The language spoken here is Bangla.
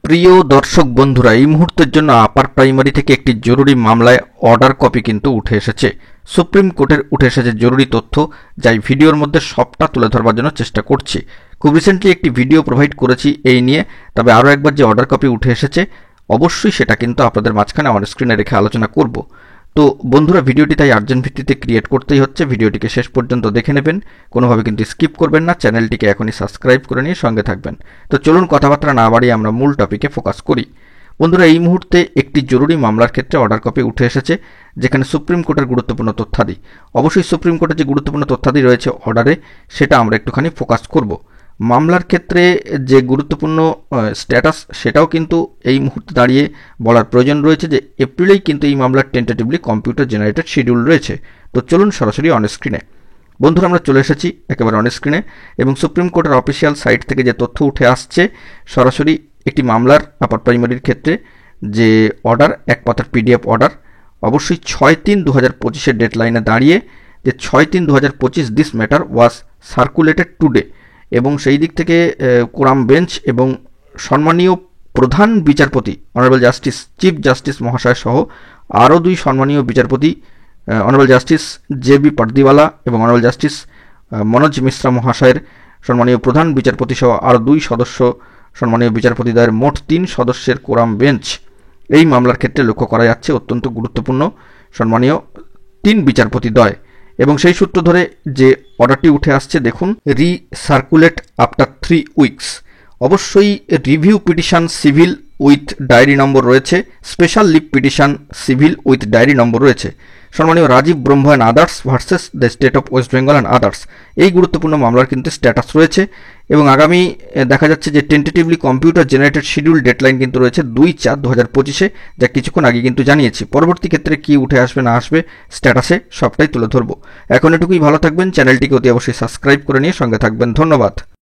প্রিয় দর্শক বন্ধুরা, এই মুহূর্তের জন্য আপার প্রাইমারি থেকে একটি জরুরি মামলায় অর্ডার কপি কিন্তু উঠে এসেছে। সুপ্রিম কোর্টের উঠে এসেছে জরুরি তথ্য, যাই ভিডিওর মধ্যে সবটা তুলে ধরবার জন্য চেষ্টা করছি। খুব রিসেন্টলি একটি ভিডিও প্রোভাইড করেছি এই নিয়ে, তবে আরও একবার যে অর্ডার কপি উঠে এসেছে অবশ্যই সেটা কিন্তু আপনাদের মাঝখানে আমার স্ক্রিনে রেখে আলোচনা করব। তো বন্ধুরা, ভিডিওটি তাই আর্জেন্ট ভিত্তিতে ক্রিয়েট করতেই হচ্ছে। ভিডিওটিকে শেষ পর্যন্ত দেখে নেবেন, কোনোভাবে কিন্তু স্কিপ করবেন না। চ্যানেলটিকে এখনই সাবস্ক্রাইব করে নিয়ে সঙ্গে থাকবেন। তো চলুন কথাবার্তা না বাড়িয়ে আমরা মূল টপিকে ফোকাস করি। বন্ধুরা, এই মুহূর্তে একটি জরুরি মামলার ক্ষেত্রে অর্ডার কপি উঠে এসেছে, যেখানে সুপ্রিম কোর্টের গুরুত্বপূর্ণ তথ্যাদি, অবশ্যই সুপ্রিম কোর্টের যে গুরুত্বপূর্ণ তথ্যাদি রয়েছে অর্ডারে, সেটা আমরা একটুখানি ফোকাস করব। মামলার ক্ষেত্রে যে গুরুত্বপূর্ণ স্ট্যাটাস, সেটাও কিন্তু এই মুহূর্তে দাঁড়িয়ে বলার প্রয়োজন রয়েছে যে এপ্রিলেই কিন্তু এই মামলার টেন্টেটিভলি কম্পিউটার জেনারেটেড শিডিউল রয়েছে। তো চলুন সরাসরি অন স্ক্রিনে। বন্ধুরা, আমরা চলে এসেছি একেবারে অন স্ক্রিনে, এবং সুপ্রিম কোর্টের অফিসিয়াল সাইট থেকে যে তথ্য উঠে আসছে, সরাসরি একটি মামলার আপার প্রাইমারির ক্ষেত্রে যে অর্ডার, এক পাতার পিডিএফ অর্ডার, অবশ্যই 6/3/2025 ডেডলাইনে দাঁড়িয়ে যে 6/3/2025 this matter was circulated today, এবং সেই দিক থেকে কোরাম বেঞ্চ এবং সম্মানীয় প্রধান বিচারপতি অনারেবল জাস্টিস চিফ জাস্টিস মহাশয় সহ আরও দুই সম্মানীয় বিচারপতি, অনারেবল জাস্টিস জে.বি. পারদিওয়ালা এবং অনারেবল জাস্টিস মনোজ মিশ্রা মহাশয়ের সম্মানীয় প্রধান বিচারপতি সহ আরও দুই সদস্য সম্মানীয় বিচারপতিদ্বয়ের মোট 3 সদস্যের কোরাম বেঞ্চ এই মামলার ক্ষেত্রে লক্ষ্য করা যাচ্ছে অত্যন্ত গুরুত্বপূর্ণ সম্মানীয় 3 বিচারপতিদ্বয়। এবং সেই সূত্র ধরে যে অর্ডারটি উঠে আসছে, দেখুন, রিসার্কুলেট আফটার 3 উইকস। অবশ্যই review petition civil with diary number রয়েছে, special leave petition civil with diary number রয়েছে, সম্মানীয় Rajib Brahma and others versus the state of West Bengal and others. এই গুরুত্বপূর্ণ মামলার কিন্তু স্ট্যাটাস রয়েছে, এবং আগামী দেখা যাচ্ছে যে tentatively computer generated schedule deadline কিন্তু রয়েছে 2/4/2025, যা কিছুক্ষণ আগে কিন্তু জানিয়েছি। পরবর্তী ক্ষেত্রে কি উঠে আসবে না আসবে স্ট্যাটাসে সবটাই তুলে ধরবো। এখন এটুকুই, ভালো থাকবেন, চ্যানেলটিকে অতি অবশ্যই সাবস্ক্রাইব করে নিয়ে সঙ্গে থাকবেন। ধন্যবাদ।